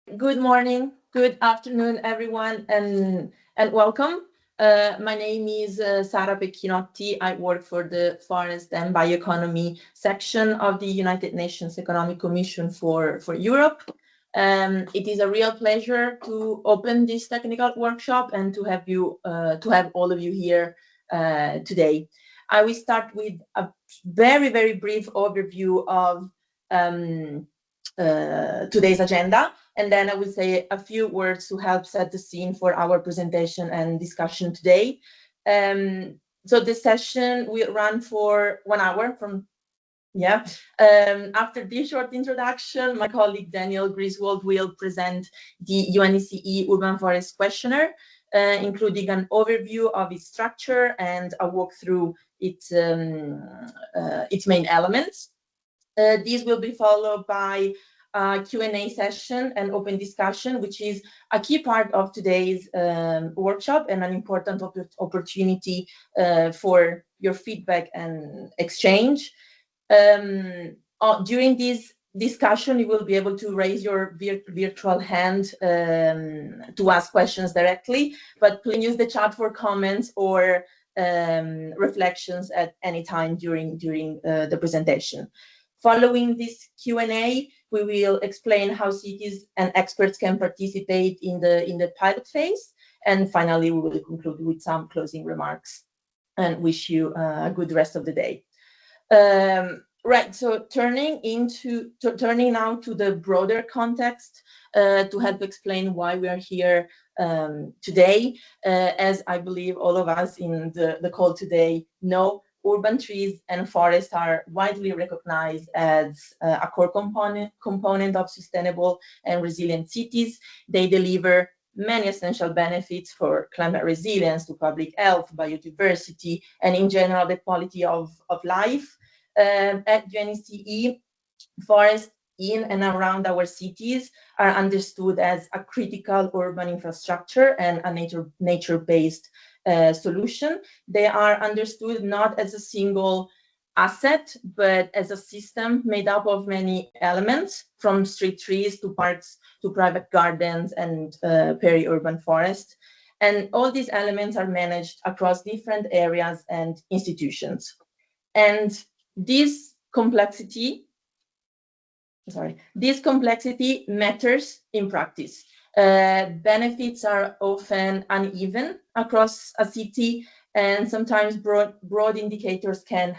Good morning, good afternoon, everyone, and welcome. My name is Sara Pecchinotti. I work for the Forest and Bioeconomy section of the United Nations Economic Commission for Europe. It is a real pleasure to open this technical workshop and to have all of you here today. I will start with a very brief overview of today's agenda, and then I will say a few words to help set the scene for our presentation and discussion today. So this session will run for 1 hour from after this short introduction, my colleague Daniel Griswold will present the UNECE Urban Forest Questionnaire, including an overview of its structure and a walkthrough its main elements. These will be followed by a Q&A session and open discussion, which is a key part of today's workshop and an important opportunity for your feedback and exchange. During this discussion, you will be able to raise your virtual hand to ask questions directly, but please use the chat for comments or reflections at any time during the presentation. Following this Q&A, we will explain how cities and experts can participate in the pilot phase. And finally, we will conclude with some closing remarks and wish you a good rest of the day. Right, so turning now to the broader context to help explain why we are here today. As I believe all of us in the call today know, urban trees and forests are widely recognized as a core component of sustainable and resilient cities. They deliver many essential benefits for climate resilience, to public health, biodiversity, and in general, the quality of life. At UNECE, forests in and around our cities are understood as a critical urban infrastructure and a nature-based solution. They are understood not as a single asset, but as a system made up of many elements, from street trees to parks to private gardens and peri-urban forests. And all these elements are managed across different areas and institutions. And this complexity matters in practice. Benefits are often uneven across a city, and sometimes broad indicators can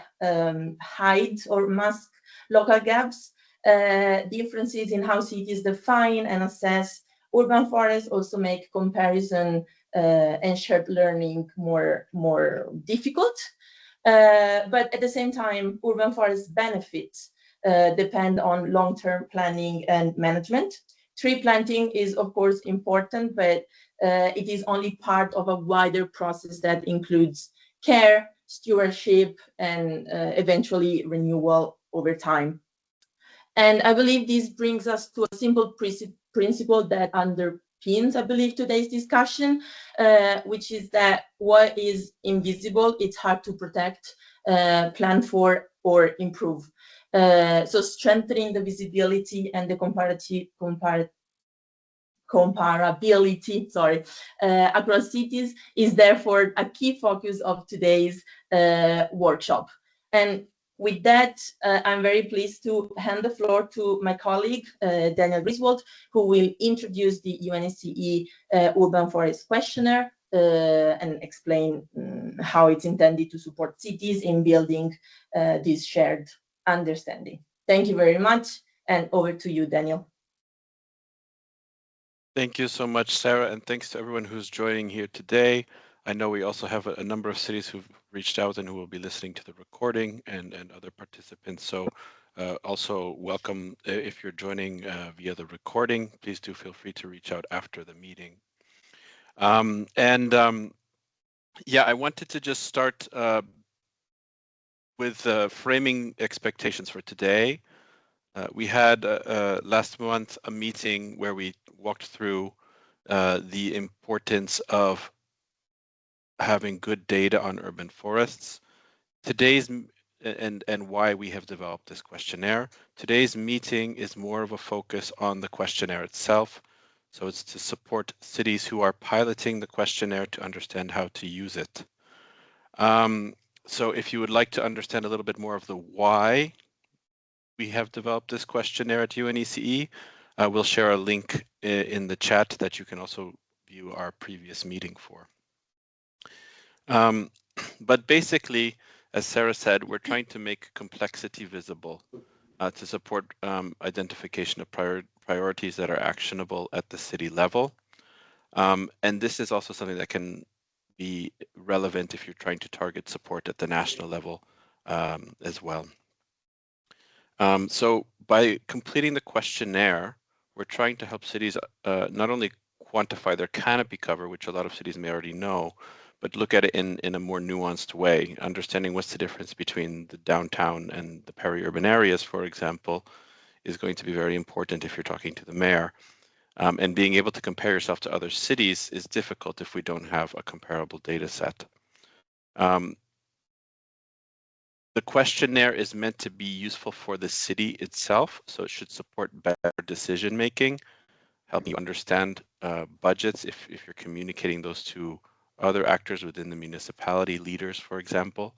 hide or mask local gaps. Differences in how cities define and assess urban forests also make comparison and shared learning more difficult. But at the same time, urban forest benefits depend on long-term planning and management. Tree planting is, of course, important, but it is only part of a wider process that includes care, stewardship, and eventually renewal over time. And I believe this brings us to a simple principle that underpins, I believe, today's discussion, which is that what is invisible, it's hard to protect, plan for, or improve. So strengthening the visibility and the comparability across cities is therefore a key focus of today's workshop. And with that, I'm very pleased to hand the floor to my colleague, Daniel Griswold, who will introduce the UNECE Urban Forest Questionnaire and explain how it's intended to support cities in building this shared understanding. Thank you very much, and over to you, Daniel. Thank you so much, Sarah, and thanks to everyone who's joining here today. I know we also have a number of cities who've reached out and who will be listening to the recording and other participants. So also welcome if you're joining via the recording. Please do feel free to reach out after the meeting. Yeah, I wanted to just start with framing expectations for today. We had last month a meeting where we walked through the importance of having good data on urban forests. Today's and why we have developed this questionnaire. Today's meeting is more of a focus on the questionnaire itself. So it's to support cities who are piloting the questionnaire to understand how to use it. So if you would like to understand a little bit more of the why we have developed this questionnaire at UNECE, we'll share a link in the chat that you can also view our previous meeting for. But basically, as Sarah said, we're trying to make complexity visible to support identification of priorities that are actionable at the city level. And this is also something that can be relevant if you're trying to target support at the national level as well. So by completing the questionnaire, we're trying to help cities not only quantify their canopy cover, which a lot of cities may already know, but look at it in a more nuanced way, understanding what's the difference between the downtown and the peri-urban areas, for example, is going to be very important if you're talking to the mayor. And being able to compare yourself to other cities is difficult if we don't have a comparable data set. The questionnaire is meant to be useful for the city itself, so it should support better decision making, help you understand budgets if you're communicating those to other actors within the municipality, leaders, for example,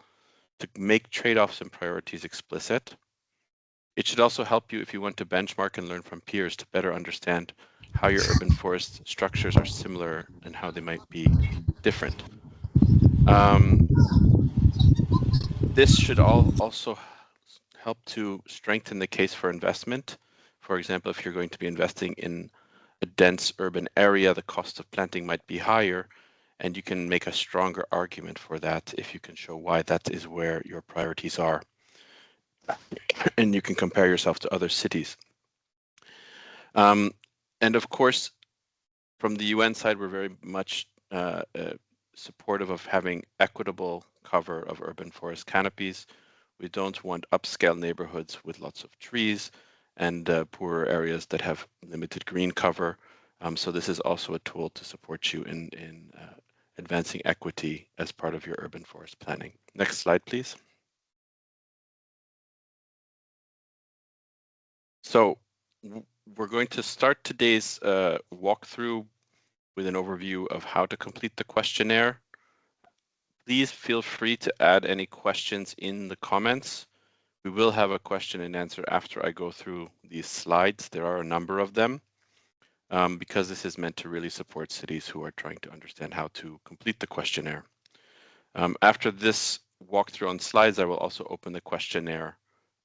to make trade-offs and priorities explicit. It should also help you if you want to benchmark and learn from peers to better understand how your urban forest structures are similar and how they might be different. This should also help to strengthen the case for investment. For example, if you're going to be investing in a dense urban area, the cost of planting might be higher, and you can make a stronger argument for that if you can show why that is where your priorities are. And you can compare yourself to other cities. And of course, from the UN side, we're very much supportive of having equitable cover of urban forest canopies. We don't want upscale neighborhoods with lots of trees and poorer areas that have limited green cover. So this is also a tool to support you in advancing equity as part of your urban forest planning. Next slide, please. So we're going to start today's walkthrough with an overview of how to complete the questionnaire. Please feel free to add any questions in the comments. We will have a question and answer after I go through these slides. There are a number of them because this is meant to really support cities who are trying to understand how to complete the questionnaire. After this walkthrough on slides, I will also open the questionnaire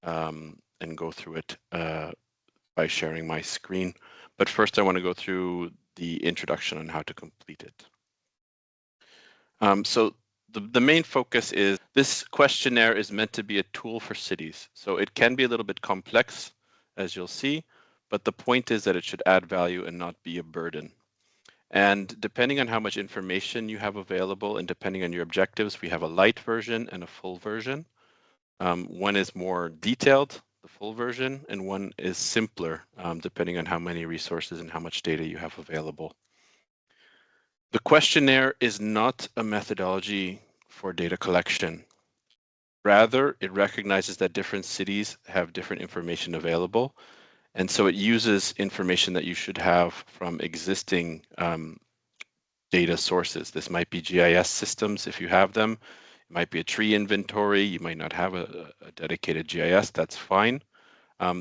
and go through it by sharing my screen. But first, I want to go through the introduction on how to complete it. So the main focus is this questionnaire is meant to be a tool for cities. So it can be a little bit complex, as you'll see, but the point is that it should add value and not be a burden. And depending on how much information you have available and depending on your objectives, we have a light version and a full version. One is more detailed, the full version, and one is simpler, depending on how many resources and how much data you have available. The questionnaire is not a methodology for data collection. Rather, it recognizes that different cities have different information available, and so it uses information that you should have from existing data sources. This might be GIS systems if you have them. It might be a tree inventory. You might not have a dedicated GIS. That's fine.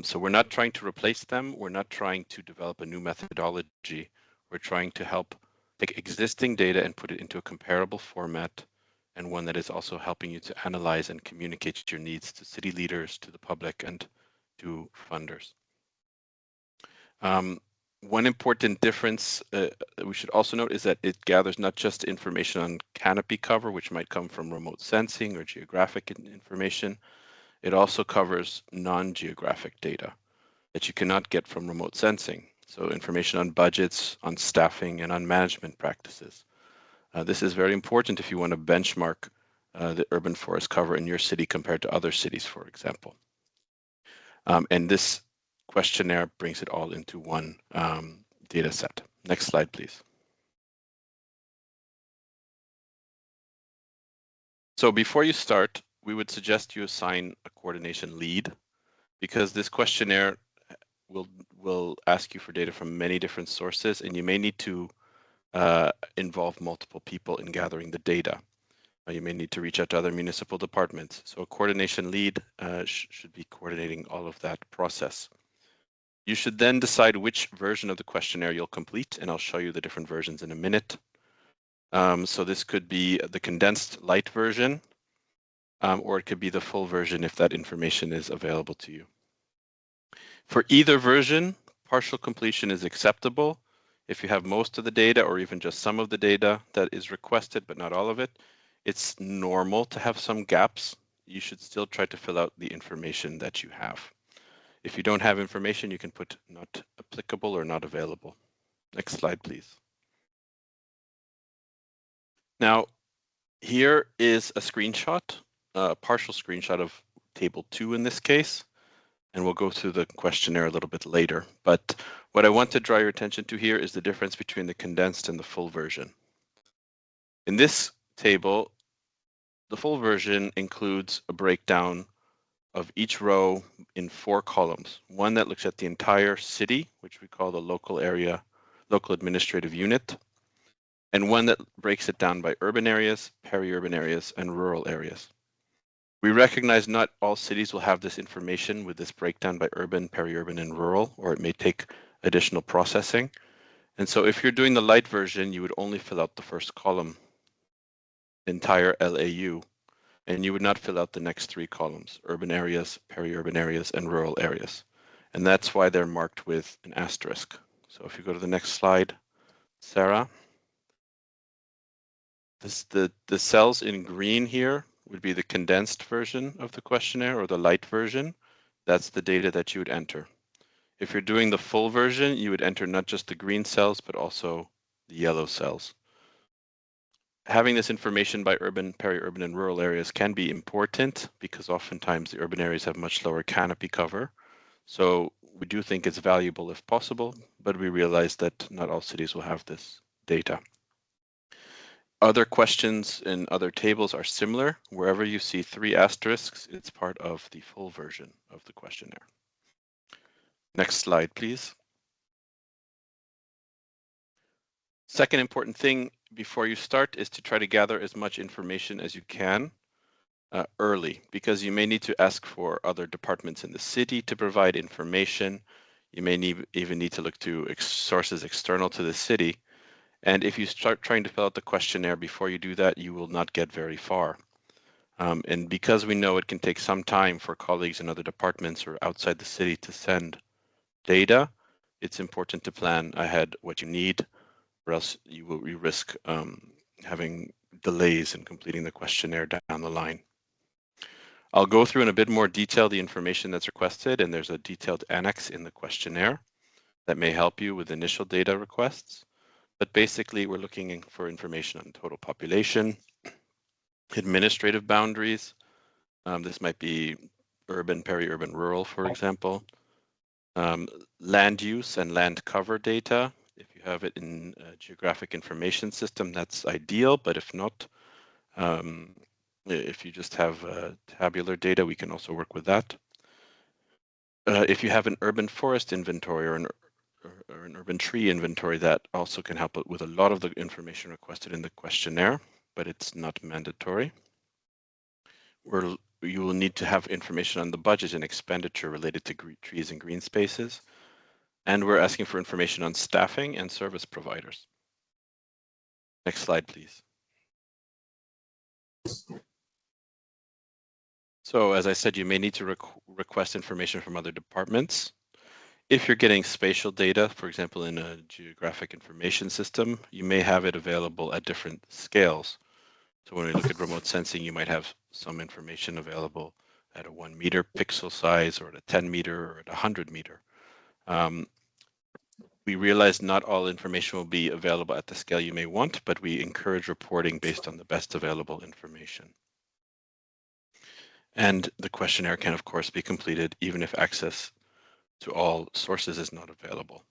So we're not trying to replace them. We're not trying to develop a new methodology. We're trying to help take existing data and put it into a comparable format and one that is also helping you to analyze and communicate your needs to city leaders, to the public, and to funders. One important difference we should also note is that it gathers not just information on canopy cover, which might come from remote sensing or geographic information. It also covers non-geographic data that you cannot get from remote sensing. So information on budgets, on staffing, and on management practices. This is very important if you want to benchmark the urban forest cover in your city compared to other cities, for example. And this questionnaire brings it all into one data set. Next slide, please. So before you start, we would suggest you assign a coordination lead because this questionnaire will ask you for data from many different sources, and you may need to involve multiple people in gathering the data. You may need to reach out to other municipal departments. So a coordination lead should be coordinating all of that process. You should then decide which version of the questionnaire you'll complete, and I'll show you the different versions in a minute. So this could be the condensed light version, or it could be the full version if that information is available to you. For either version, partial completion is acceptable. If you have most of the data or even just some of the data that is requested, but not all of it, it's normal to have some gaps. You should still try to fill out the information that you have. If you don't have information, you can put not applicable or not available. Next slide, please. Now, here is a screenshot, a partial screenshot of table 2 in this case, and we'll go through the questionnaire a little bit later. But what I want to draw your attention to here is the difference between the condensed and the full version. In this table, the full version includes a breakdown of each row in 4 columns. One that looks at the entire city, which we call the local administrative unit, and one that breaks it down by urban areas, peri-urban areas, and rural areas. We recognize not all cities will have this information with this breakdown by urban, peri-urban, and rural, or it may take additional processing. And so if you're doing the light version, you would only fill out the first column, entire LAU, and you would not fill out the next 3 columns, urban areas, peri-urban areas, and rural areas. And that's why they're marked with an asterisk. So if you go to the next slide, Sarah. The cells in green here would be the condensed version of the questionnaire or the light version. That's the data that you would enter. If you're doing the full version, you would enter not just the green cells, but also the yellow cells. Having this information by urban, peri-urban, and rural areas can be important because oftentimes the urban areas have much lower canopy cover. So we do think it's valuable if possible, but we realize that not all cities will have this data. Other questions in other tables are similar. Wherever you see 3 asterisks, it's part of the full version of the questionnaire. Next slide, please. Second important thing before you start is to try to gather as much information as you can early, because you may need to ask for other departments in the city to provide information. You may even need to look to sources external to the city. And if you start trying to fill out the questionnaire before you do that, you will not get very far. And because we know it can take some time for colleagues in other departments or outside the city to send data, it's important to plan ahead what you need, or else you risk having delays in completing the questionnaire down the line. I'll go through in a bit more detail the information that's requested, and there's a detailed annex in the questionnaire that may help you with initial data requests. But basically, we're looking for information on total population, administrative boundaries. This might be urban, peri-urban, rural, for example. Land use and land cover data. If you have it in a geographic information system, that's ideal. But if not, if you just have tabular data, we can also work with that. If you have an urban forest inventory or an urban tree inventory, that also can help with a lot of the information requested in the questionnaire, but it's not mandatory. You will need to have information on the budget and expenditure related to trees and green spaces. And we're asking for information on staffing and service providers. Next slide, please. So as I said, you may need to request information from other departments. If you're getting spatial data, for example, in a geographic information system, you may have it available at different scales. So when we look at remote sensing, you might have some information available at a 1 meter pixel size, or at a 10 meter, or at 100 meter. We realize not all information will be available at the scale you may want, but we encourage reporting based on the best available information. And the questionnaire can, of course, be completed even if access to all sources is not available.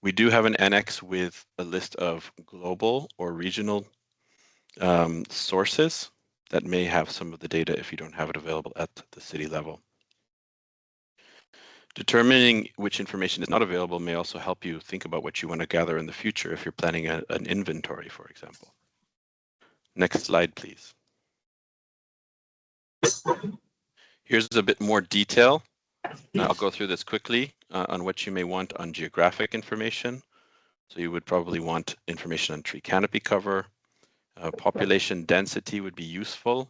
We do have an annex with a list of global or regional sources that may have some of the data if you don't have it available at the city level. Determining which information is not available may also help you think about what you want to gather in the future if you're planning an inventory, for example. Next slide, please. Here's a bit more detail. I'll go through this quickly on what you may want on geographic information. So you would probably want information on tree canopy cover. Population density would be useful.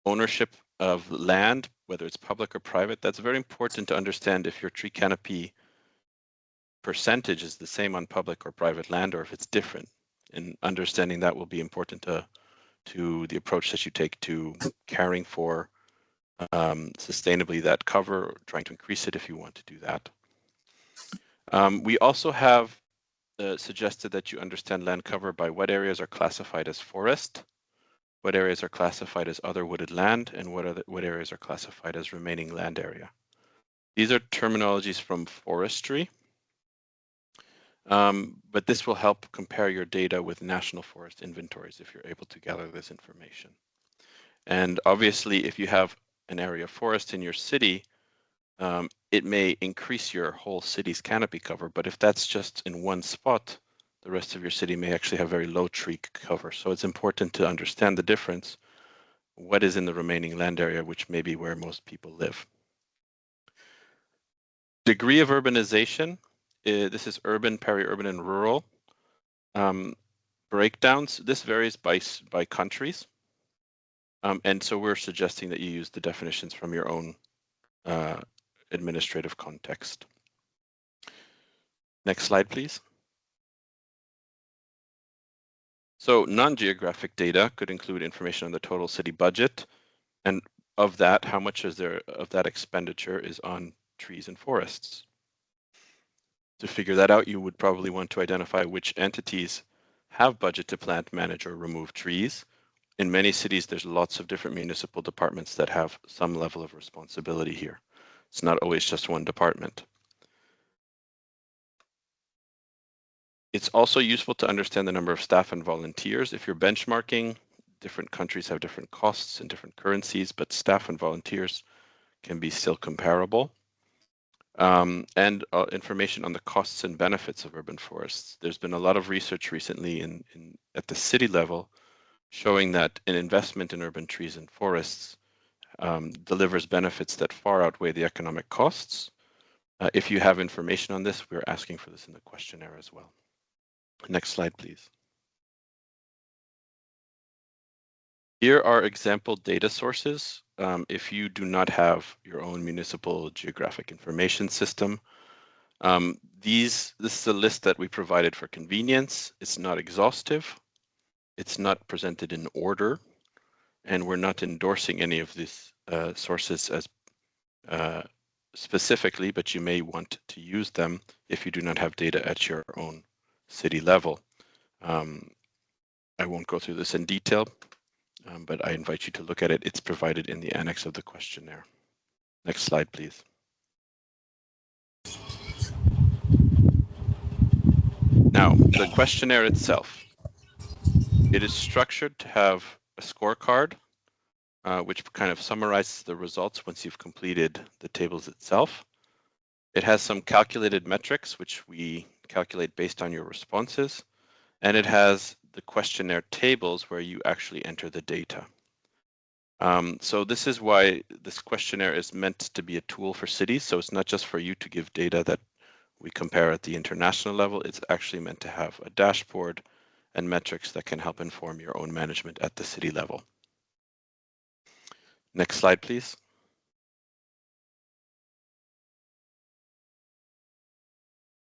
Ownership of land, whether it's public or private, that's very important to understand if your tree canopy percentage is the same on public or private land or if it's different. And understanding that will be important to the approach that you take to caring for sustainably that cover, or trying to increase it if you want to do that. We also have suggested that you understand land cover by what areas are classified as forest, what areas are classified as other wooded land, and what areas are classified as remaining land area. These are terminologies from forestry, but this will help compare your data with national forest inventories if you're able to gather this information. And obviously, if you have an area of forest in your city, it may increase your whole city's canopy cover, but if that's just in one spot, the rest of your city may actually have very low tree cover. So it's important to understand the difference, what is in the remaining land area, which may be where most people live. Degree of urbanization, this is urban, peri-urban, and rural. Breakdowns, this varies by countries. And so we're suggesting that you use the definitions from your own administrative context. Next slide, please. So non-geographic data could include information on the total city budget, and of that, how much is there of that expenditure is on trees and forests. To figure that out, you would probably want to identify which entities have budget to plant, manage, or remove trees. In many cities, there's lots of different municipal departments that have some level of responsibility here. It's not always just one department. It's also useful to understand the number of staff and volunteers. If you're benchmarking, different countries have different costs and different currencies, but staff and volunteers can be still comparable. And information on the costs and benefits of urban forests. There's been a lot of research recently at the city level showing that an investment in urban trees and forests delivers benefits that far outweigh the economic costs. If you have information on this, we're asking for this in the questionnaire as well. Next slide, please. Here are example data sources. If you do not have your own municipal geographic information system, this is a list that we provided for convenience. It's not exhaustive. It's not presented in order, and we're not endorsing any of these sources as specifically, but you may want to use them if you do not have data at your own city level. I won't go through this in detail, but I invite you to look at it. It's provided in the annex of the questionnaire. Next slide, please. Now, the questionnaire itself. It is structured to have a scorecard, which kind of summarizes the results once you've completed the tables itself. It has some calculated metrics, which we calculate based on your responses, and it has the questionnaire tables where you actually enter the data. So this is why this questionnaire is meant to be a tool for cities. So it's not just for you to give data that we compare at the international level. It's actually meant to have a dashboard and metrics that can help inform your own management at the city level. Next slide, please.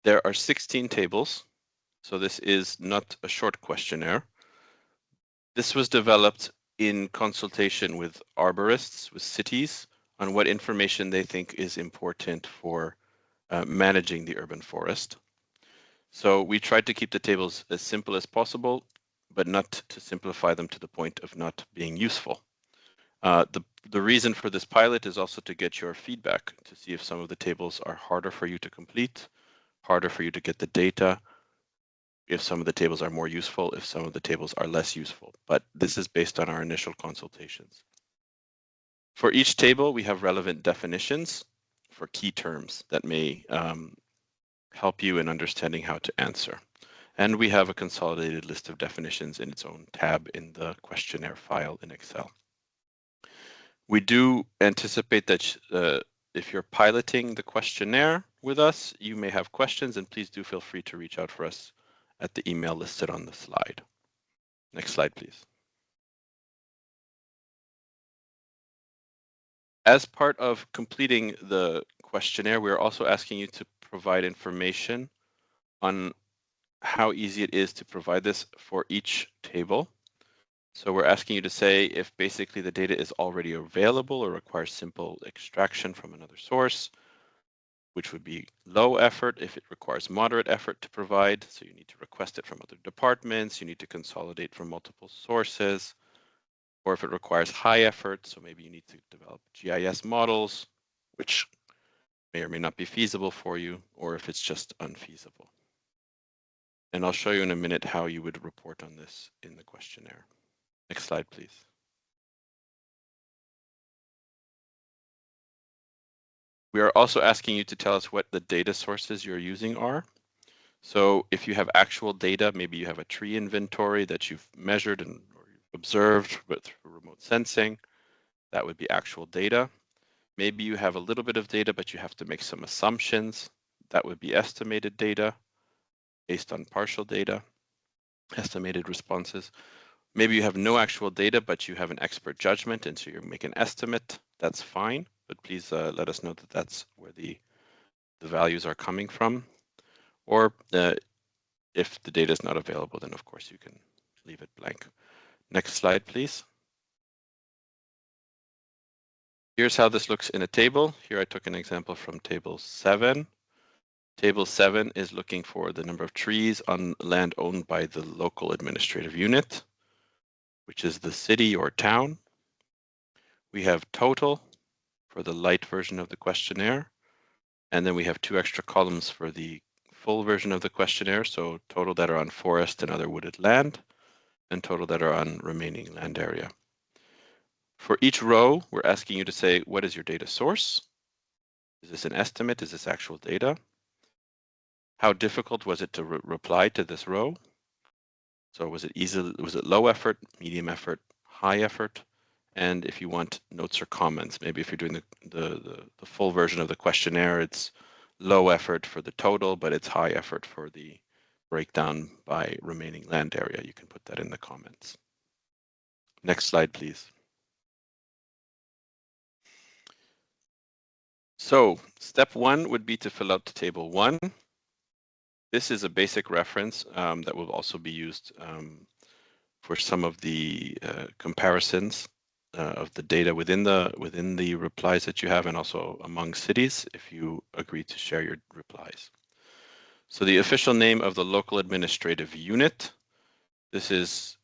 There are 16 tables, so this is not a short questionnaire. This was developed in consultation with arborists, with cities, on what information they think is important for managing the urban forest. So we tried to keep the tables as simple as possible, but not to simplify them to the point of not being useful. The reason for this pilot is also to get your feedback to see if some of the tables are harder for you to complete, harder for you to get the data, if some of the tables are more useful, if some of the tables are less useful. But this is based on our initial consultations. For each table, we have relevant definitions. for key terms that may help you in understanding how to answer. And we have a consolidated list of definitions in its own tab in the questionnaire file in Excel. We do anticipate that if you're piloting the questionnaire with us, you may have questions, and please do feel free to reach out for us at the email listed on the slide. Next slide, please. As part of completing the questionnaire, we are also asking you to provide information on how easy it is to provide this for each table. So we're asking you to say if basically the data is already available or requires simple extraction from another source, which would be low effort. If it requires moderate effort to provide, so you need to request it from other departments, you need to consolidate from multiple sources, or if it requires high effort, so maybe you need to develop GIS models, which may or may not be feasible for you, or if it's just unfeasible. And I'll show you in a minute how you would report on this in the questionnaire. Next slide, please. We are also asking you to tell us what the data sources you're using are. So if you have actual data, maybe you have a tree inventory that you've measured and or observed with remote sensing, that would be actual data. Maybe you have a little bit of data, but you have to make some assumptions. That would be estimated data based on partial data, estimated responses. Maybe you have no actual data, but you have an expert judgment, and so you make an estimate. That's fine, but please let us know that that's where the values are coming from. Or if the data is not available, then of course you can leave it blank. Next slide, please. Here's how this looks in a table. Here I took an example from table 7. Table 7 is looking for the number of trees on land owned by the local administrative unit, which is the city or town. We have total for the light version of the questionnaire, and then we have 2 extra columns for the full version of the questionnaire, so total that are on forest and other wooded land, and total that are on remaining land area. For each row, we're asking you to say, what is your data source? Is this an estimate? Is this actual data? How difficult was it to reply to this row? So was it easy? Was it low effort, medium effort, high effort? And if you want notes or comments, maybe if you're doing the full version of the questionnaire, it's low effort for the total, but it's high effort for the breakdown by remaining land area. You can put that in the comments. Next slide, please. So step 1 would be to fill out table 1. This is a basic reference that will also be used for some of the comparisons of the data within the replies that you have, and also among cities if you agree to share your replies. So the official name of the local administrative unit. This is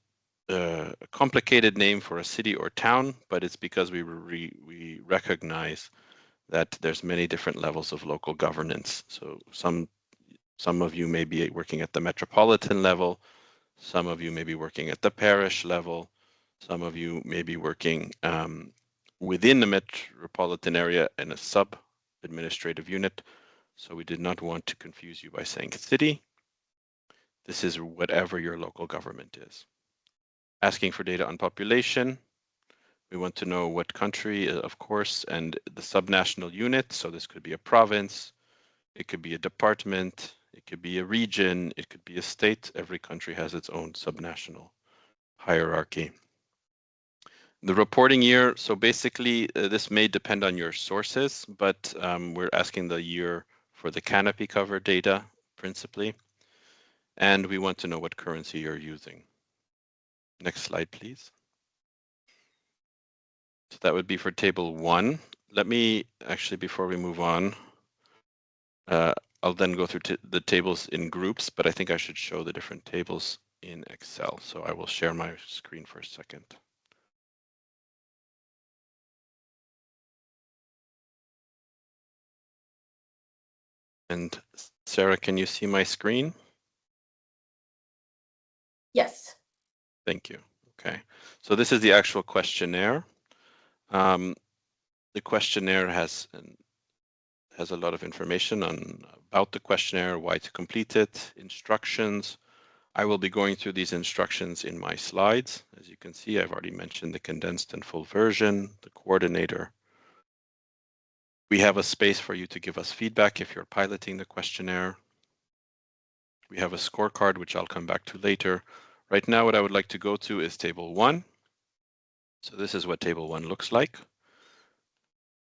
a complicated name for a city or town, but it's because we recognize that there's many different levels of local governance. So some of you may be working at the metropolitan level, some of you may be working at the parish level, some of you may be working within the metropolitan area in a sub-administrative unit. So we did not want to confuse you by saying city. This is whatever your local government is. Asking for data on population. We want to know what country, of course, and the subnational unit. So this could be a province, it could be a department, it could be a region, it could be a state. Every country has its own subnational hierarchy. The reporting year, so basically this may depend on your sources, but we're asking the year for the canopy cover data principally. And we want to know what currency you're using. Next slide, please. So that would be for table 1. Let me actually, before we move on, I'll then go through the tables in groups, but I think I should show the different tables in Excel. So I will share my screen for a second. And Sarah, can you see my screen? Yes. Thank you. Okay. So this is the actual questionnaire. The questionnaire has has a lot of information about the questionnaire, why to complete it, instructions. I will be going through these instructions in my slides. As you can see, I've already mentioned the condensed and full version, the coordinator. We have a space for you to give us feedback if you're piloting the questionnaire. We have a scorecard, which I'll come back to later. Right now, what I would like to go to is table 1. So this is what table 1 looks like.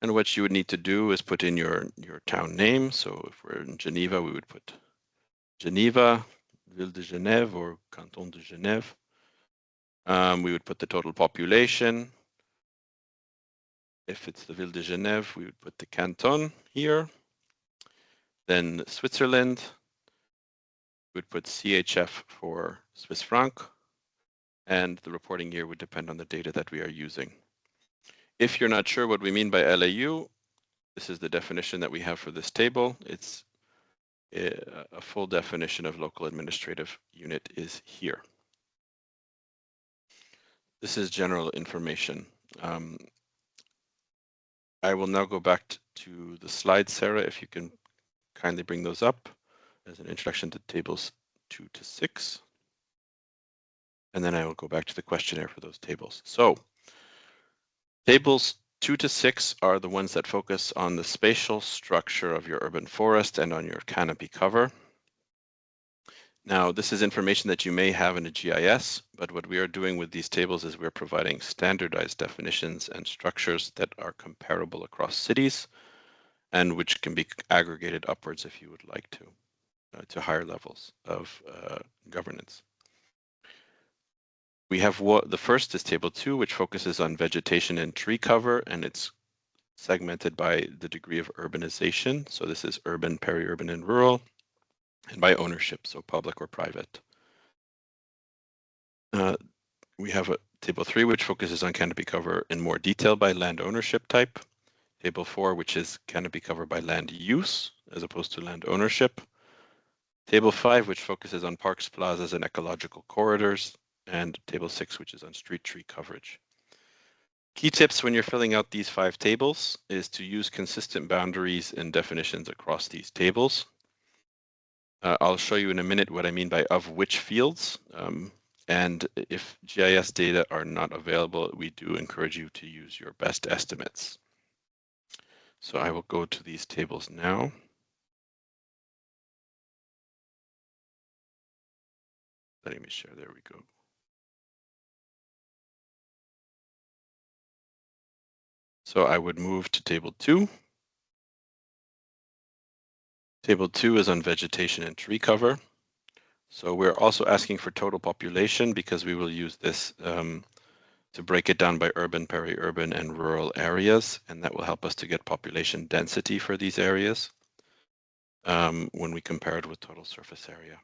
And what you would need to do is put in your town name. So if we're in Geneva, we would put Geneva, Ville de Genève or Canton de Genève. We would put the total population. If it's the Ville de Genève, we would put the canton here. Then Switzerland, we would put CHF for Swiss franc. And the reporting year would depend on the data that we are using. If you're not sure what we mean by LAU, this is the definition that we have for this table. It's a full definition of local administrative unit is here. This is general information. I will now go back to the slides, Sarah, if you can kindly bring those up as an introduction to tables 2 to 6. And then I will go back to the questionnaire for those tables. So tables 2 to 6 are the ones that focus on the spatial structure of your urban forest and on your canopy cover. Now, this is information that you may have in a GIS, but what we are doing with these tables is we're providing standardized definitions and structures that are comparable across cities and which can be aggregated upwards if you would like to higher levels of governance. We have the first is table 2, which focuses on vegetation and tree cover, and it's segmented by the degree of urbanization. So this is urban, peri-urban, and rural, and by ownership, so public or private. We have a table 3, which focuses on canopy cover in more detail by land ownership type. Table 4, which is canopy cover by land use as opposed to land ownership. Table 5, which focuses on parks, plazas, and ecological corridors. And table 6, which is on street tree coverage. Key tips when you're filling out these 5 tables is to use consistent boundaries and definitions across these tables. I'll show you in a minute what I mean by of which fields. And if GIS data are not available, we do encourage you to use your best estimates. So I will go to these tables now. Let me share, there we go. So I would move to table 2. Table 2 is on vegetation and tree cover. So we're also asking for total population because we will use this to break it down by urban, peri-urban, and rural areas, and that will help us to get population density for these areas when we compare it with total surface area.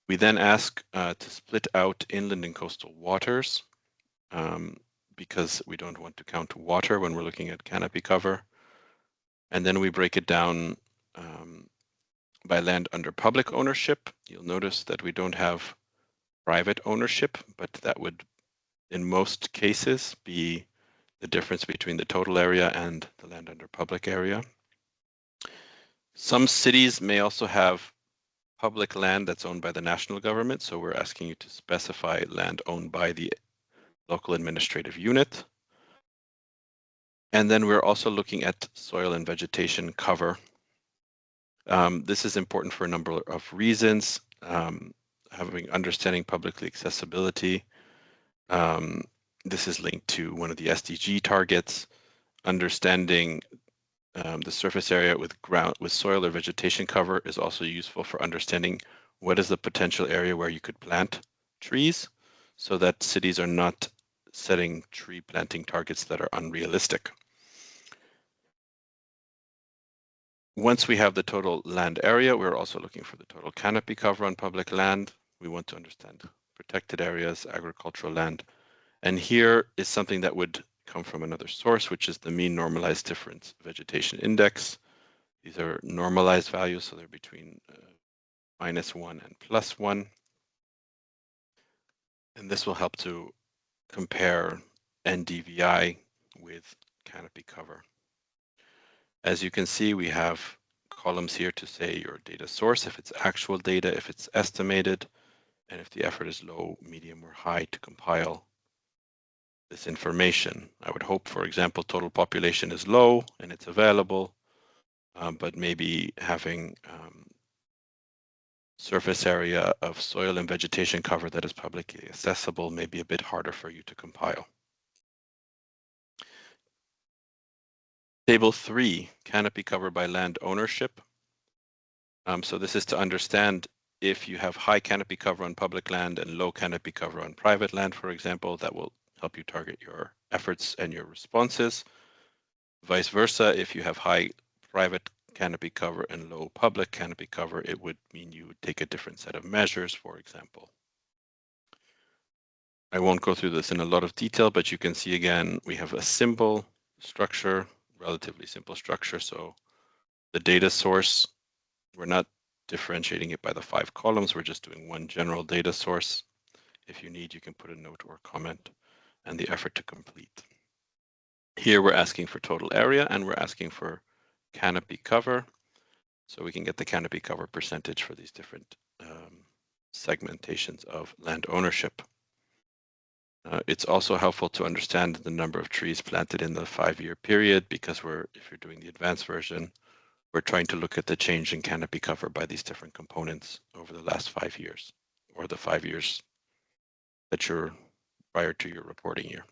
We then ask to split out inland and coastal waters because we don't want to count water when we're looking at canopy cover. And then we break it down by land under public ownership. You'll notice that we don't have private ownership, but that would, in most cases, be the difference between the total area and the land under public area. Some cities may also have public land that's owned by the national government, so we're asking you to specify land owned by the local administrative unit. And then we're also looking at soil and vegetation cover. This is important for a number of reasons. Understanding publicly accessibility. This is linked to one of the SDG targets. Understanding the surface area with soil or vegetation cover is also useful for understanding what is the potential area where you could plant trees so that cities are not setting tree planting targets that are unrealistic. Once we have the total land area, we're also looking for the total canopy cover on public land. We want to understand protected areas, agricultural land. And here is something that would come from another source, which is the mean normalized difference vegetation index. These are normalized values, so they're between -1 and +1. And this will help to compare NDVI with canopy cover. As you can see, we have columns here to say your data source, if it's actual data, if it's estimated, and if the effort is low, medium, or high to compile this information. I would hope, for example, total population is low and it's available, but maybe having surface area of soil and vegetation cover that is publicly accessible may be a bit harder for you to compile. Table 3, canopy cover by land ownership. So this is to understand if you have high canopy cover on public land and low canopy cover on private land, for example, that will help you target your efforts and your responses. Vice versa, if you have high private canopy cover and low public canopy cover, it would mean you would take a different set of measures, for example. I won't go through this in a lot of detail, but you can see again, we have a simple structure, relatively simple structure. So the data source, we're not differentiating it by the 5 columns. We're just doing one general data source. If you need, you can put a note or comment and the effort to complete. Here we're asking for total area and we're asking for canopy cover. So we can get the canopy cover percentage for these different segmentations of land ownership. It's also helpful to understand the number of trees planted in the 5-year period because if you're doing the advanced version, we're trying to look at the change in canopy cover by these different components over the last 5 years or the 5 years that you're prior to your reporting year.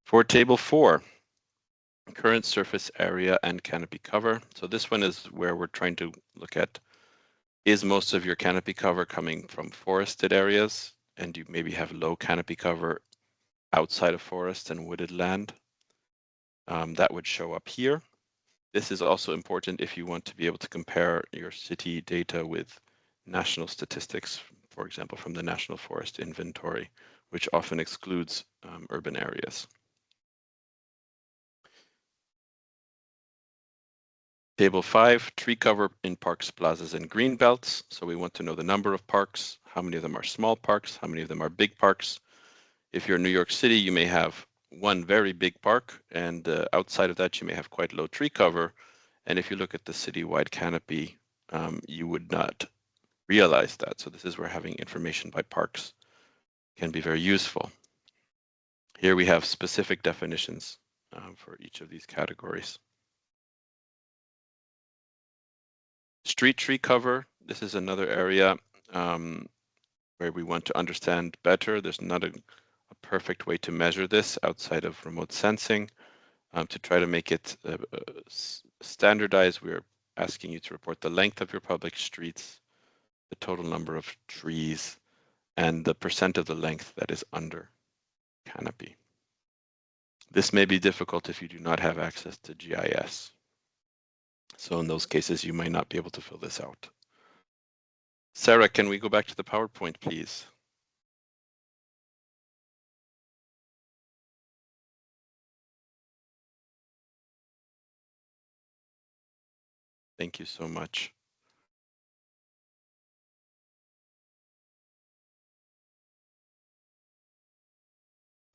For table 4, current surface area and canopy cover. So this one is where we're trying to look at, is most of your canopy cover coming from forested areas and you maybe have low canopy cover outside of forest and wooded land. That would show up here. This is also important if you want to be able to compare your city data with national statistics, for example, from the National Forest Inventory, which often excludes urban areas. Table 5, tree cover in parks, plazas, and green belts. So we want to know the number of parks, how many of them are small parks, how many of them are big parks. If you're in New York City, you may have one very big park, and outside of that, you may have quite low tree cover. And if you look at the citywide canopy, you would not realize that. So this is where having information by parks can be very useful. Here we have specific definitions for each of these categories. Street tree cover, this is another area where we want to understand better. There's not a perfect way to measure this outside of remote sensing. To try to make it standardized, we're asking you to report the length of your public streets, the total number of trees, and the percent of the length that is under canopy. This may be difficult if you do not have access to GIS. So in those cases, you might not be able to fill this out. Sarah, can we go back to the PowerPoint, please? Thank you so much.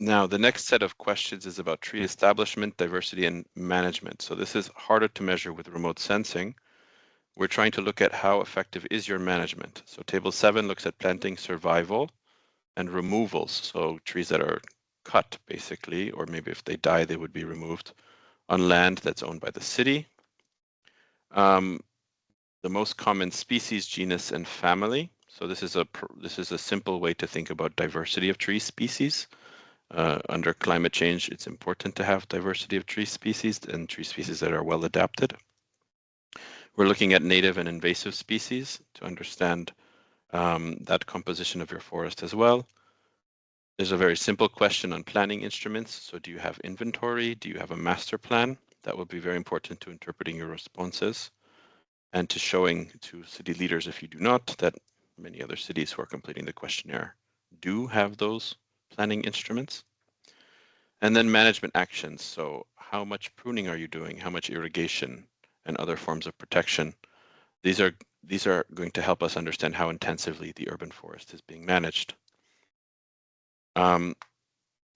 Now, the next set of questions is about tree establishment, diversity, and management. So this is harder to measure with remote sensing. We're trying to look at how effective is your management. So table 7 looks at planting survival and removals. So trees that are cut, basically, or maybe if they die, they would be removed on land that's owned by the city. The most common species, genus, and family. So this is a simple way to think about diversity of tree species. Under climate change, it's important to have diversity of tree species and tree species that are well adapted. We're looking at native and invasive species to understand that composition of your forest as well. There's a very simple question on planning instruments. So do you have inventory? Do you have a master plan? That will be very important to interpreting your responses and to showing to city leaders, if you do not, that many other cities who are completing the questionnaire do have those planning instruments. And then management actions. So how much pruning are you doing? How much irrigation and other forms of protection? These are going to help us understand how intensively the urban forest is being managed.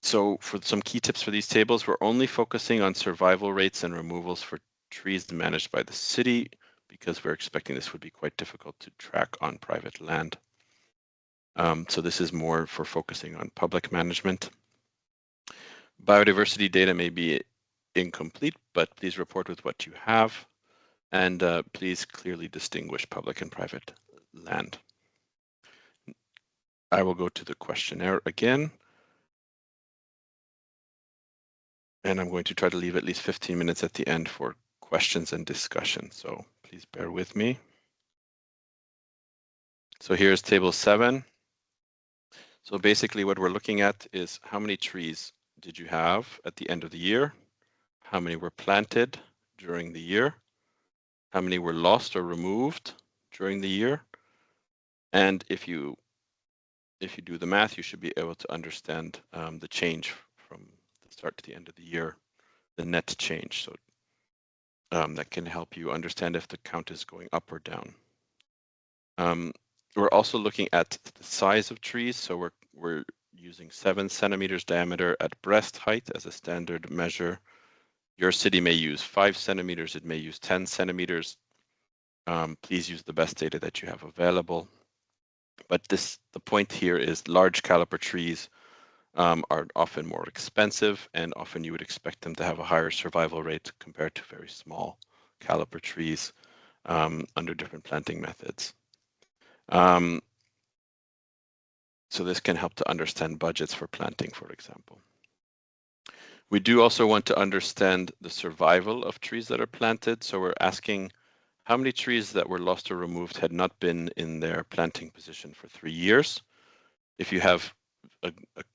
So for some key tips for these tables, we're only focusing on survival rates and removals for trees managed by the city, because we're expecting this would be quite difficult to track on private land. So this is more for focusing on public management. Biodiversity data may be incomplete, but please report with what you have, and please clearly distinguish public and private land. I will go to the questionnaire again, and I'm going to try to leave at least 15 minutes at the end for questions and discussion, so please bear with me. So here's table 7. So basically what we're looking at is how many trees did you have at the end of the year? How many were planted during the year? How many were lost or removed during the year? And if you do the math, you should be able to understand the change from the start to the end of the year, the net change. So that can help you understand if the count is going up or down. We're also looking at the size of trees. So we're using 7 centimeters diameter at breast height as a standard measure. Your city may use 5 centimeters. It may use 10 centimeters. Please use the best data that you have available. But the point here is large caliper trees are often more expensive, and often you would expect them to have a higher survival rate compared to very small caliper trees under different planting methods. So this can help to understand budgets for planting, for example. We do also want to understand the survival of trees that are planted. So we're asking how many trees that were lost or removed had not been in their planting position for 3 years. If you have a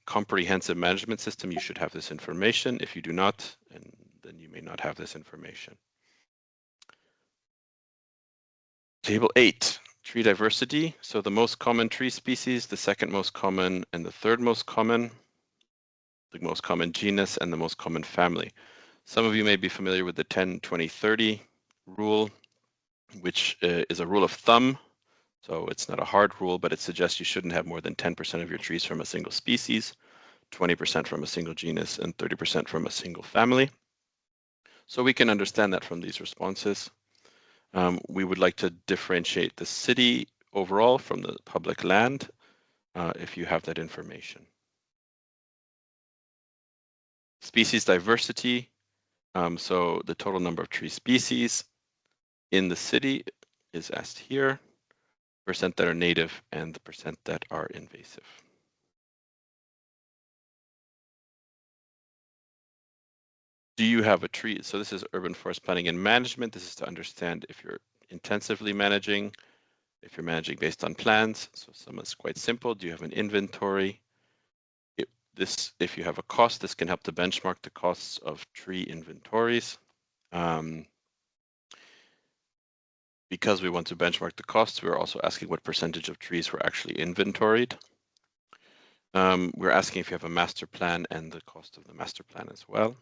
comprehensive management system, you should have this information. If you do not, then you may not have this information. Table 8, tree diversity. So the most common tree species, the second most common, and the third most common, the most common genus, and the most common family. Some of you may be familiar with the 10-20-30 rule, which is a rule of thumb. So it's not a hard rule, but it suggests you shouldn't have more than 10% of your trees from a single species, 20% from a single genus, and 30% from a single family. So we can understand that from these responses. We would like to differentiate the city overall from the public land if you have that information. Species diversity. So the total number of tree species in the city is asked here, percent that are native and the percent that are invasive. Do you have a tree? So this is urban forest planning and management. This is to understand if you're intensively managing, if you're managing based on plans. So some is quite simple. Do you have an inventory? If you have a cost, this can help to benchmark the costs of tree inventories. Because we want to benchmark the costs, we're also asking what percentage of trees were actually inventoried. We're asking if you have a master plan and the cost of the master plan as well.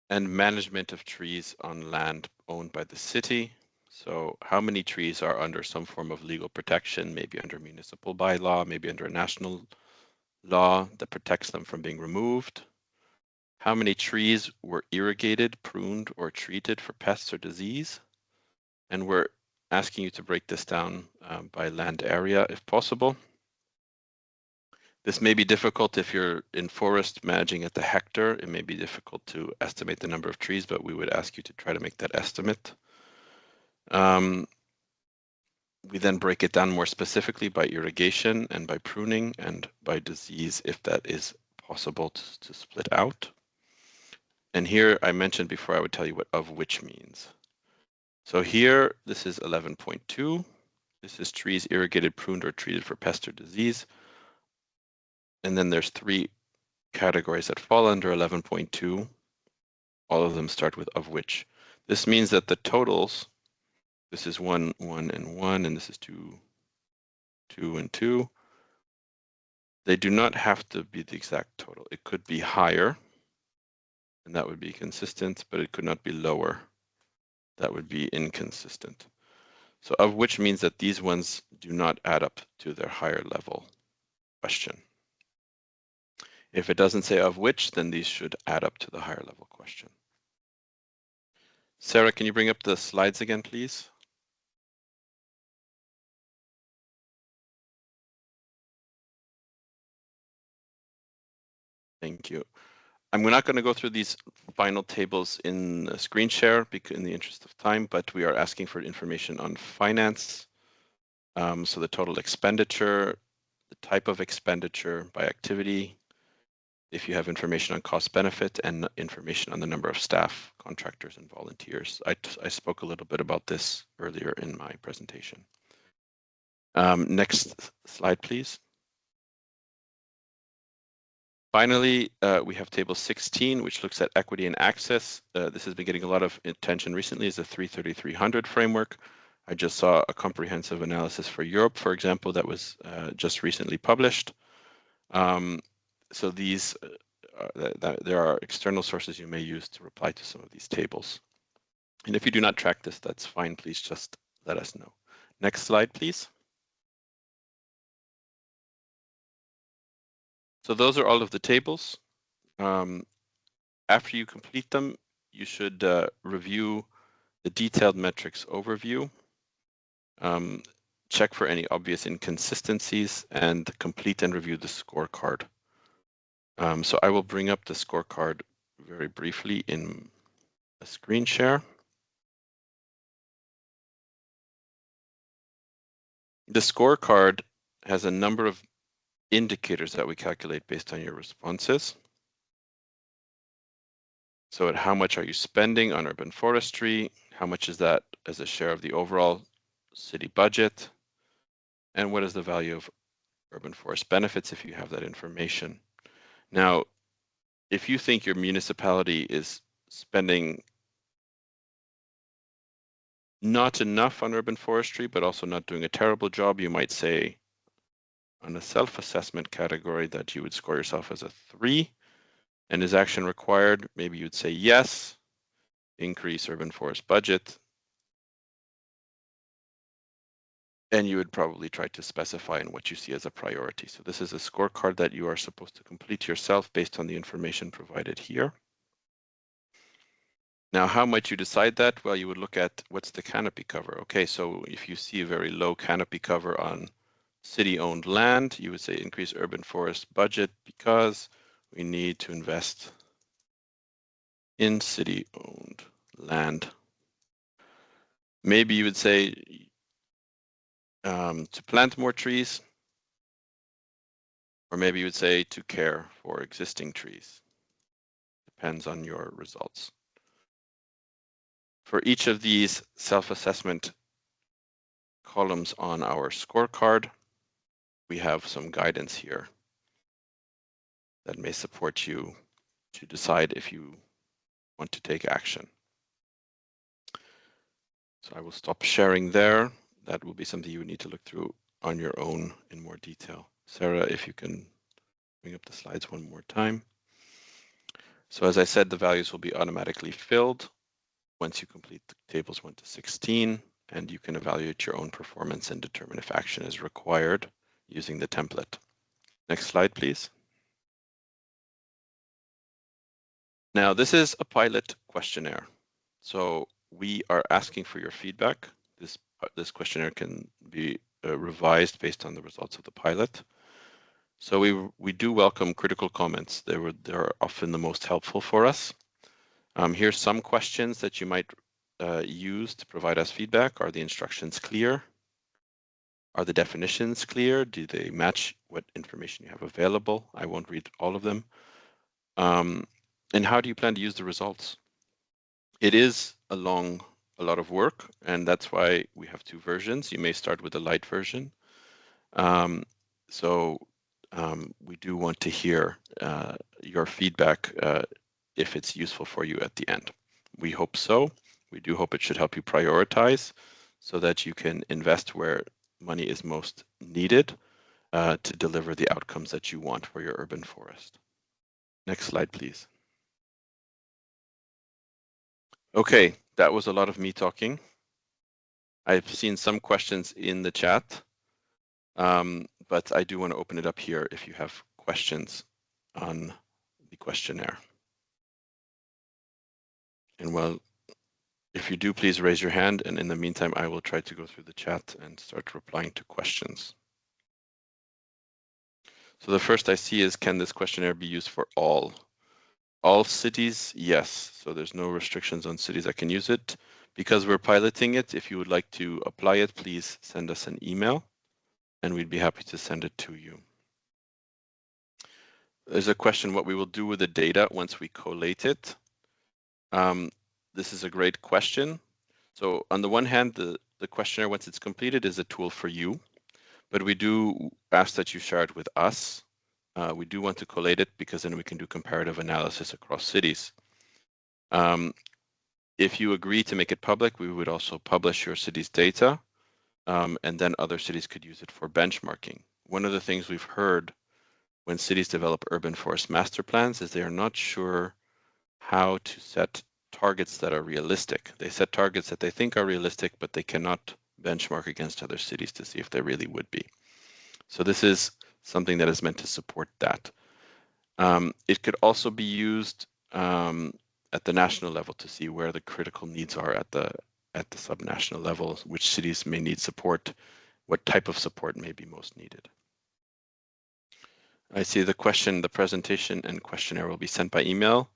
And management of trees on land owned by the city. So how many trees are under some form of legal protection, maybe under municipal bylaw, maybe under a national law that protects them from being removed? How many trees were irrigated, pruned, or treated for pests or disease? And we're asking you to break this down by land area if possible. This may be difficult if you're in forest managing at the hectare. It may be difficult to estimate the number of trees, but we would ask you to try to make that estimate. We then break it down more specifically by irrigation and by pruning and by disease, if that is possible to split out. And here I mentioned before, I would tell you what of which means. So here, this is 11.2. This is trees irrigated, pruned, or treated for pest or disease. And then there's 3 categories that fall under 11.2. All of them start with of which. This means that the totals, this is 1, 1, and 1, and this is 2, 2, and 2. They do not have to be the exact total. It could be higher, and that would be consistent, but it could not be lower. That would be inconsistent. So of which means that these ones do not add up to their higher level question. If it doesn't say of which, then these should add up to the higher level question. Sarah, can you bring up the slides again, please? Thank you. I'm not going to go through these final tables in a screen share because in the interest of time, but we are asking for information on finance. So the total expenditure, the type of expenditure by activity, if you have information on cost benefit, and information on the number of staff, contractors, and volunteers. I spoke a little bit about this earlier in my presentation. Next slide, please. Finally, we have table 16, which looks at equity and access. This has been getting a lot of attention recently as the 33300 framework. I just saw a comprehensive analysis for Europe, for example, that was just recently published. So these, there are external sources you may use to reply to some of these tables. And if you do not track this, that's fine. Please just let us know. Next slide, please. So those are all of the tables. After you complete them, you should review the detailed metrics overview, check for any obvious inconsistencies, and complete and review the scorecard. So I will bring up the scorecard very briefly in a screen share. The scorecard has a number of indicators that we calculate based on your responses. So at how much are you spending on urban forestry? How much is that as a share of the overall city budget? And what is the value of urban forest benefits if you have that information? Now, if you think your municipality is spending not enough on urban forestry, but also not doing a terrible job, you might say on a self-assessment category that you would score yourself as a 3. And is action required? Maybe you'd say yes, increase urban forest budget. And you would probably try to specify in what you see as a priority. So this is a scorecard that you are supposed to complete yourself based on the information provided here. Now, how might you decide that? Well, you would look at what's the canopy cover. Okay, so if you see a very low canopy cover on city-owned land, you would say increase urban forest budget because we need to invest in city-owned land. Maybe you would say to plant more trees, or maybe you would say to care for existing trees. Depends on your results. For each of these self-assessment columns on our scorecard, we have some guidance here that may support you to decide if you want to take action. So I will stop sharing there. That will be something you would need to look through on your own in more detail. Sarah, if you can bring up the slides one more time. So as I said, the values will be automatically filled once you complete the tables 1 to 16, and you can evaluate your own performance and determine if action is required using the template. Next slide, please. Now, this is a pilot questionnaire. So we are asking for your feedback. This questionnaire can be revised based on the results of the pilot. So we do welcome critical comments. They're often the most helpful for us. Here's some questions that you might use to provide us feedback. Are the instructions clear? Are the definitions clear? Do they match what information you have available? I won't read all of them. And how do you plan to use the results? It is a lot of work, and that's why we have 2 versions. You may start with a light version. We do want to hear your feedback if it's useful for you at the end. We hope so. We do hope it should help you prioritize so that you can invest where money is most needed to deliver the outcomes that you want for your urban forest. Next slide, please. Okay, that was a lot of me talking. I've seen some questions in the chat, but I do want to open it up here if you have questions on the questionnaire. And well, if you do, please raise your hand, and in the meantime, I will try to go through the chat and start replying to questions. So the first I see is, can this questionnaire be used for all cities? Yes. So there's no restrictions on cities that can use it. Because we're piloting it, if you would like to apply it, please send us an email, and we'd be happy to send it to you. There's a question what we will do with the data once we collate it. This is a great question. So on the one hand, the questionnaire, once it's completed, is a tool for you, but we do ask that you share it with us. We do want to collate it because then we can do comparative analysis across cities. If you agree to make it public, we would also publish your city's data, and then other cities could use it for benchmarking. One of the things we've heard when cities develop urban forest master plans is they are not sure how to set targets that are realistic. They set targets that they think are realistic, but they cannot benchmark against other cities to see if they really would be. So this is something that is meant to support that. It could also be used at the national level to see where the critical needs are at the subnational level, which cities may need support, what type of support may be most needed. I see the question, the presentation and questionnaire will be sent by email.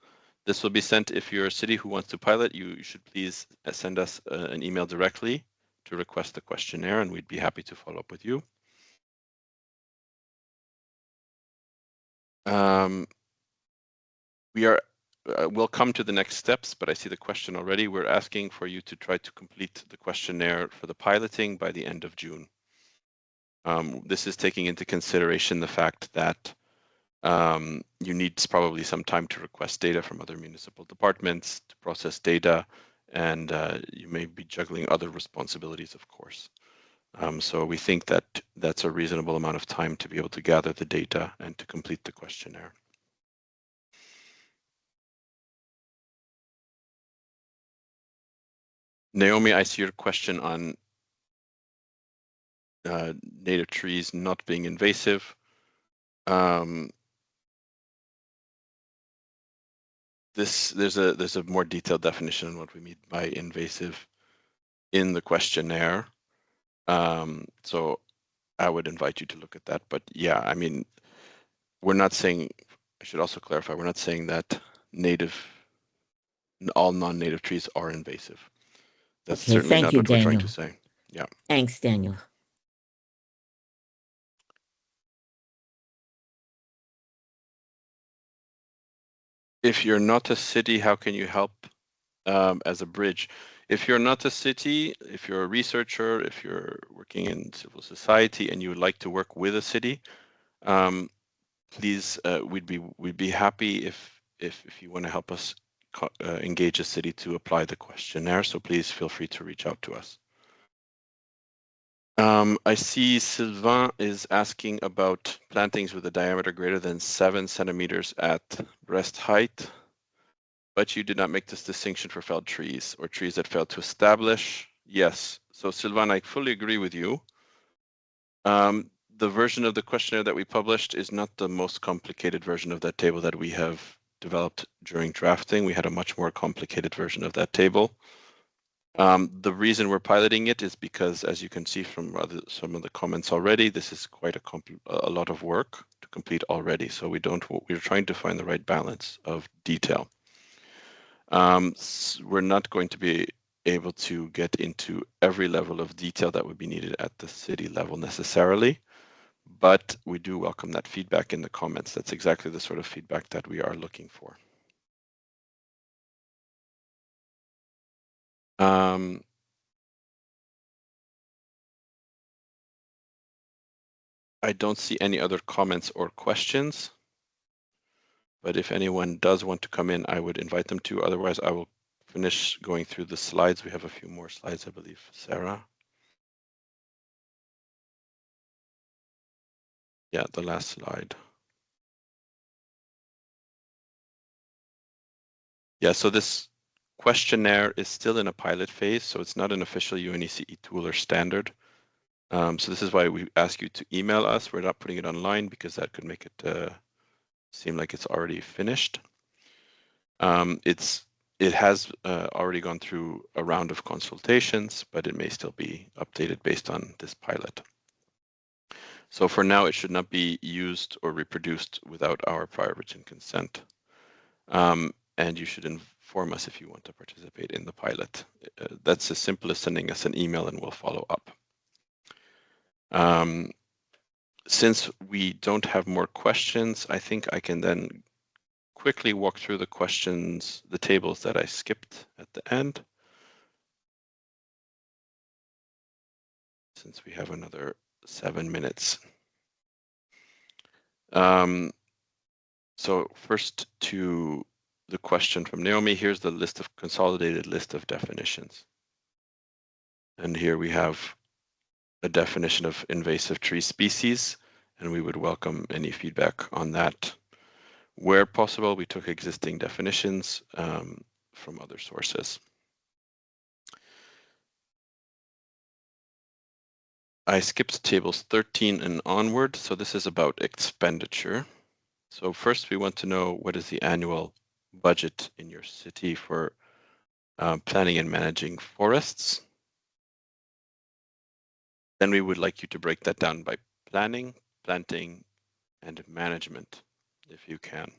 This will be sent if you're a city who wants to pilot. You should please send us an email directly to request the questionnaire, and we'd be happy to follow up with you. We'll come to the next steps, but I see the question already. We're asking for you to try to complete the questionnaire for the piloting by the end of June. This is taking into consideration the fact that you need probably some time to request data from other municipal departments to process data, and you may be juggling other responsibilities, of course. So we think that that's a reasonable amount of time to be able to gather the data and to complete the questionnaire. Naomi, I see your question on native trees not being invasive. There's a more detailed definition on what we mean by invasive in the questionnaire. So I would invite you to look at that. But yeah, I mean, we're not saying, I should also clarify, we're not saying that all non-native trees are invasive. That's Okay, certainly thank not you, what we're trying Daniel. to say. Yeah. Thanks, Daniel. If you're not a city, how can you help as a bridge? If you're not a city, if you're a researcher, if you're working in civil society and you would like to work with a city, please, we'd be happy if you want to help us engage a city to apply the questionnaire. So please feel free to reach out to us. I see Sylvain is asking about plantings with a diameter greater than 7 centimeters at breast height, but you did not make this distinction for felled trees or trees that failed to establish. Yes, so Sylvain, I fully agree with you. The version of the questionnaire that we published is not the most complicated version of that table that we have developed during drafting. We had a much more complicated version of that table. The reason we're piloting it is because, as you can see from some of the comments already, this is quite a lot of work to complete already. So we're trying to find the right balance of detail. We're not going to be able to get into every level of detail that would be needed at the city level necessarily, but we do welcome that feedback in the comments. That's exactly the sort of feedback that we are looking for. I don't see any other comments or questions, but if anyone does want to come in, I would invite them to. Otherwise, I will finish going through the slides. We have a few more slides, I believe. Sarah? Yeah, the last slide. Yeah, so this questionnaire is still in a pilot phase, so it's not an official UNECE tool or standard. So this is why we ask you to email us. We're not putting it online because that could make it seem like it's already finished. It has already gone through a round of consultations, but it may still be updated based on this pilot. So for now, it should not be used or reproduced without our prior written consent. And you should inform us if you want to participate in the pilot. That's as simple as sending us an email and we'll follow up. Since we don't have more questions, I think I can then quickly walk through the questions, the tables that I skipped at the end. Since we have another 7 minutes. So first to the question from Naomi, here's the list of consolidated list of definitions. And here we have a definition of invasive tree species, and we would welcome any feedback on that. Where possible, we took existing definitions from other sources. I skipped tables 13 and onward, so this is about expenditure. So first we want to know what is the annual budget in your city for planning and managing forests. Then we would like you to break that down by planning, planting, and management, if you can.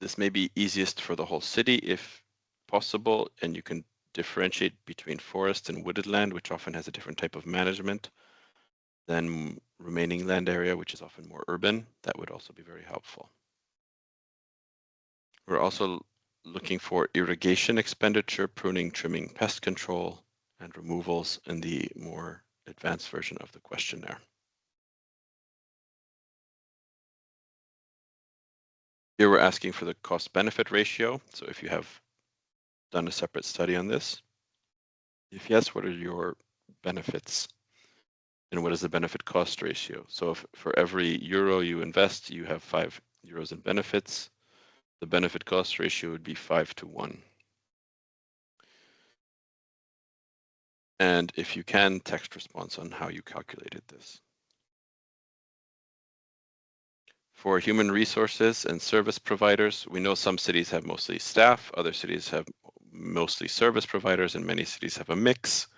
This may be easiest for the whole city if possible, and you can differentiate between forest and wooded land, which often has a different type of management than remaining land area, which is often more urban. That would also be very helpful. We're also looking for irrigation expenditure, pruning, trimming, pest control, and removals in the more advanced version of the questionnaire. Here we're asking for the cost-benefit ratio. So if you have done a separate study on this, if yes, what are your benefits? And what is the benefit cost ratio? So if for every euro you invest, you have 5 euros in benefits, the benefit cost ratio would be 5 to 1. And if you can, text response on how you calculated this. For human resources and service providers, we know some cities have mostly staff, other cities have mostly service providers, and many cities have a mix.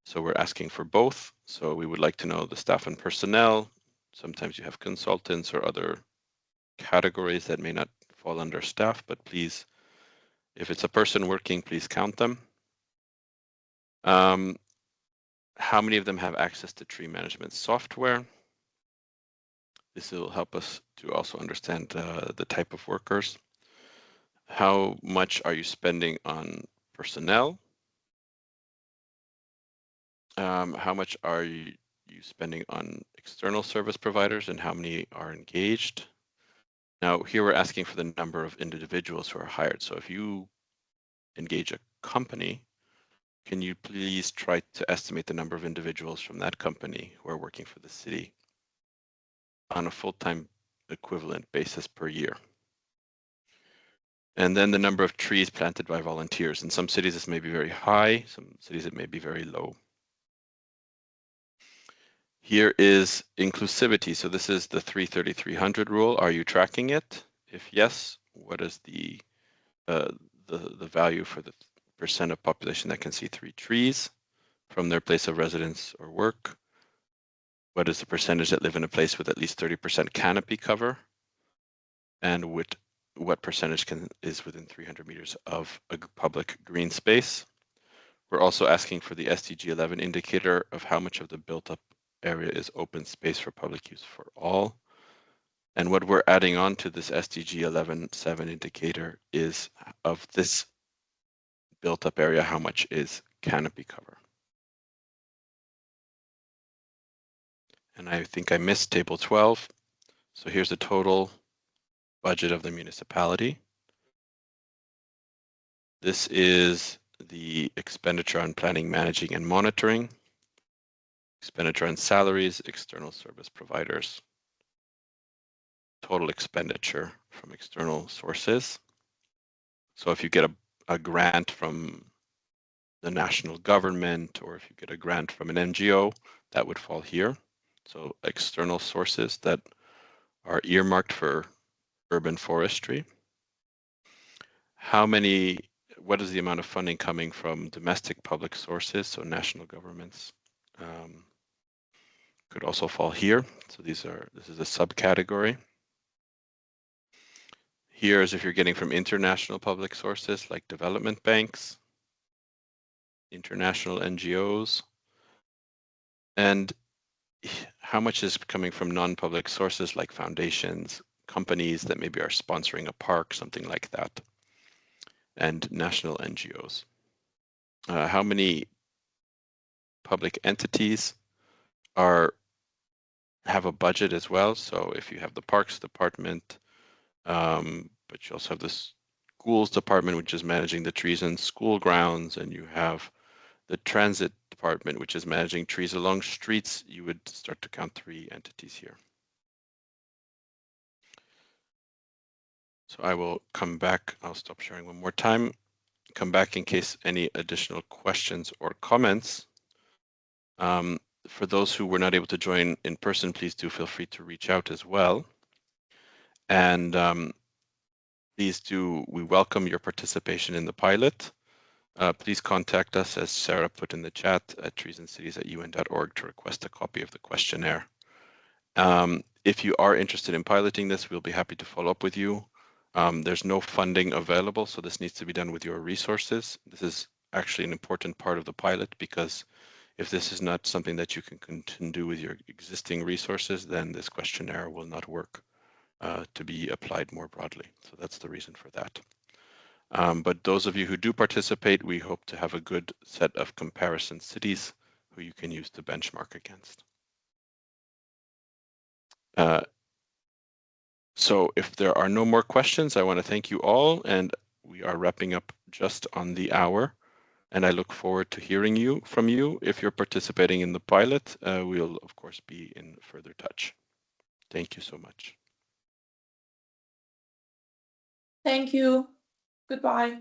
So we're asking for both. So we would like to know the staff and personnel. Sometimes you have consultants or other categories that may not fall under staff, but please, if it's a person working, please count them. How many of them have access to tree management software? This will help us to also understand the type of workers. How much are you spending on personnel? How much are you spending on external service providers and how many are engaged? Now, here we're asking for the number of individuals who are hired. So if you engage a company, can you please try to estimate the number of individuals from that company who are working for the city on a full-time equivalent basis per year? And then the number of trees planted by volunteers. In some cities, this may be very high. Some cities, it may be very low. Here is inclusivity. So this is the 330-300 rule. Are you tracking it? If yes, what is the value for the percent of population that can see 3 trees from their place of residence or work? What is the percentage that live in a place with at least 30% canopy cover? And what percentage is within 300 meters of a public green space? We're also asking for the SDG 11 indicator of how much of the built up area is open space for public use for all. And what we're adding on to this SDG 11.7 indicator is of this built up area, how much is canopy cover? And I think I missed table 12. So here's the total budget of the municipality. This is the expenditure on planning, managing, and monitoring, expenditure on salaries, external service providers, total expenditure from external sources. So if you get a grant from the national government, or if you get a grant from an NGO, that would fall here. So external sources that are earmarked for urban forestry? What is the amount of funding coming from domestic public sources, so national governments? Could also fall here. So this is a subcategory. Here is if you're getting from international public sources like development banks, international NGOs, and how much is coming from non-public sources like foundations, companies that maybe are sponsoring a park, something like that, and national NGOs. How many public entities have a budget as well? So if you have the Parks Department, but you also have the Schools Department, which is managing the trees in school grounds, and you have the Transit Department, which is managing trees along streets, you would start to count 3 entities here. So I will come back. I'll stop sharing one more time. Come back in case any additional questions or comments. For those who were not able to join in person, please do feel free to reach out as well. And we welcome your participation in the pilot. Please contact us, as Sarah put in the chat, at treesincities@un.org to request a copy of the questionnaire. If you are interested in piloting this, we'll be happy to follow up with you. There's no funding available, so this needs to be done with your resources. This is actually an important part of the pilot, because if this is not something that you can do with your existing resources, then this questionnaire will not work to be applied more broadly. So that's the reason for that. But those of you who do participate, we hope to have a good set of comparison cities who you can use to benchmark against. So if there are no more questions, I want to thank you all, and we are wrapping up just on the hour. And I look forward to hearing from you. If you're participating in the pilot, we'll of course be in further touch. Thank you so much. Thank you. Goodbye.